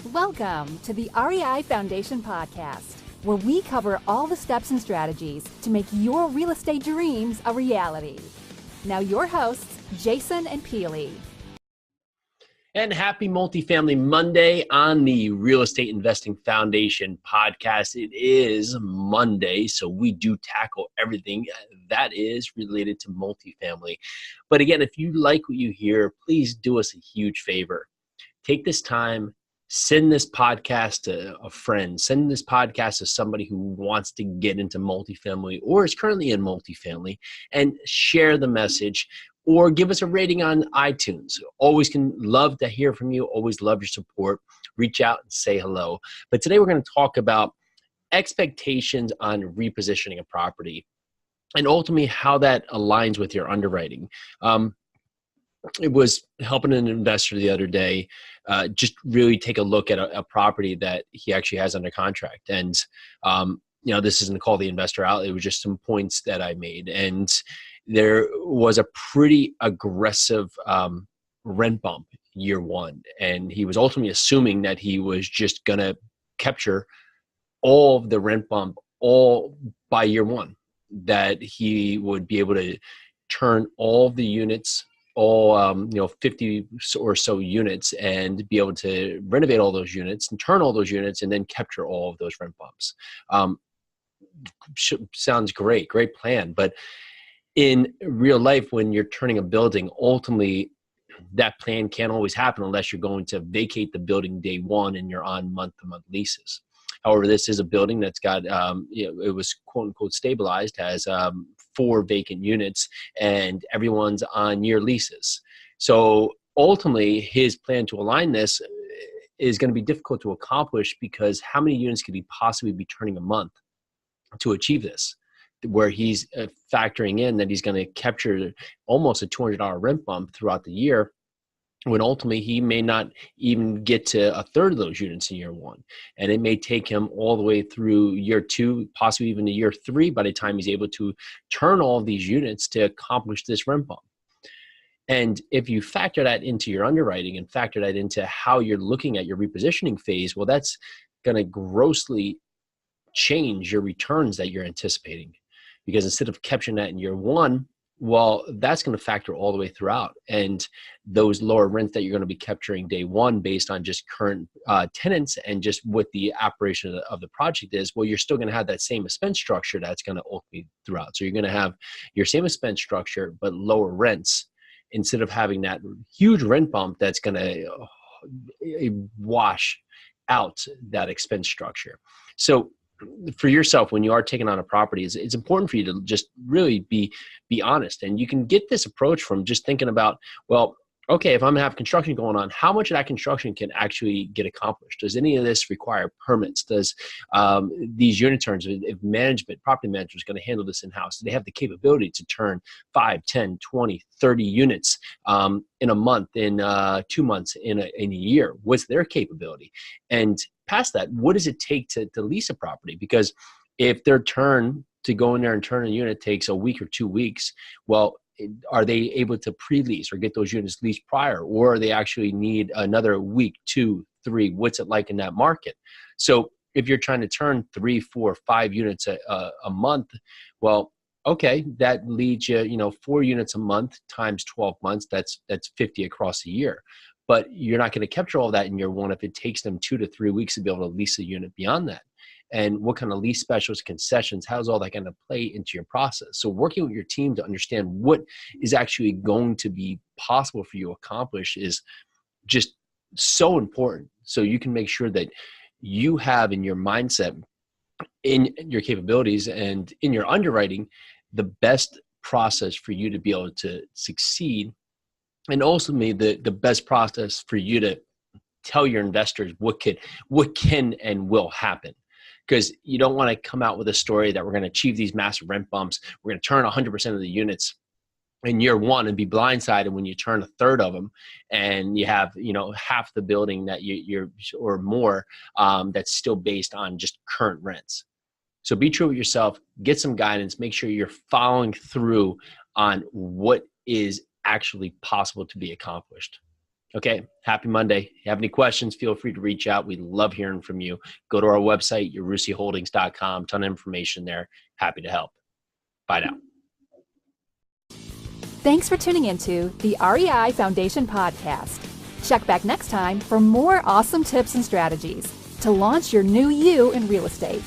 Welcome to the REI Foundation Podcast, where we cover all the steps and strategies to make your real estate dreams a reality. Now your hosts, Jason and Pili. And happy Multifamily Monday on the Real Estate Investing Foundation podcast. It is Monday, so we do tackle everything that is related to multifamily. But again, if you like what you hear, please do us a huge favor. Take this time, send this podcast to a friend, send this podcast to somebody who wants to get into multifamily or is currently in multifamily, and share the message. Or give us a rating on iTunes. Always can love to hear from you. Always love your support. Reach out and say hello. But today we're going to talk about expectations on repositioning a property and ultimately how that aligns with your underwriting. It was helping an investor the other day just really take a look at a property that he actually has under contract. And, this isn't to call the investor out. It was just some points that I made. And there was a pretty aggressive rent bump year one. And he was ultimately assuming that he was just going to capture all of the rent bump all by year one, that he would be able to turn all of the units, all 50 or so units, and be able to renovate all those units and turn all those units and then capture all of those rent bumps. Sounds great plan. But in real life, when you're turning a building, ultimately that plan can't always happen unless you're going to vacate the building day one and you're on month-to-month leases. However, this is a building that's got, it was quote unquote stabilized, has 4 vacant units, and everyone's on year leases. So ultimately, his plan to align this is going to be difficult to accomplish, because how many units could he possibly be turning a month to achieve this, where he's factoring in that he's going to capture almost a $200 rent bump throughout the year, when ultimately he may not even get to a third of those units in year one. And it may take him all the way through year 2, possibly even to year 3, by the time he's able to turn all of these units to accomplish this rent bump. And if you factor that into your underwriting and factor that into how you're looking at your repositioning phase, well, that's going to grossly change your returns that you're anticipating. Because instead of capturing that in year one, well, that's going to factor all the way throughout. And those lower rents that you're going to be capturing day one based on just current tenants and just what the operation of the project is, well, you're still going to have that same expense structure that's going to ultimately throughout. So you're going to have your same expense structure, but lower rents, instead of having that huge rent bump that's going to wash out that expense structure. So for yourself, when you are taking on a property, it's important for you to just really be honest. And you can get this approach from just thinking about, well, okay, if I'm gonna have construction going on, how much of that construction can actually get accomplished? Does any of this require permits? Does these unit turns, if management, property manager is going to handle this in-house, do they have the capability to turn 5, 10, 20, 30 units in a month, in 2 months, in a year? What's their capability? And past that, what does it take to lease a property? Because if their turn to go in there and turn a unit takes a week or 2 weeks, well, are they able to pre-lease or get those units leased prior? Or they actually need another week, 2, 3? What's it like in that market? So if you're trying to turn 3, 4, 5 units a month, well, okay, that leads you, 4 units a month times 12 months, that's 50 across the year. But you're not going to capture all that in year one if it takes them 2 to 3 weeks to be able to lease a unit beyond that. And what kind of lease specials, concessions, how's all that going to play into your process? So working with your team to understand what is actually going to be possible for you to accomplish is just so important. So you can make sure that you have in your mindset, in your capabilities, and in your underwriting, the best process for you to be able to succeed. And ultimately, the best process for you to tell your investors what can and will happen. Because you don't want to come out with a story that we're going to achieve these massive rent bumps, we're going to turn 100% of the units in year one, and be blindsided when you turn a third of them, and you have half the building that you're or more that's still based on just current rents. So be true with yourself, get some guidance, make sure you're following through on what is actually possible to be accomplished. Okay. Happy Monday. If you have any questions, feel free to reach out. We love hearing from you. Go to our website, yarusiholdings.com. Ton of information there. Happy to help. Bye now. Thanks for tuning into the REI Foundation Podcast. Check back next time for more awesome tips and strategies to launch your new you in real estate.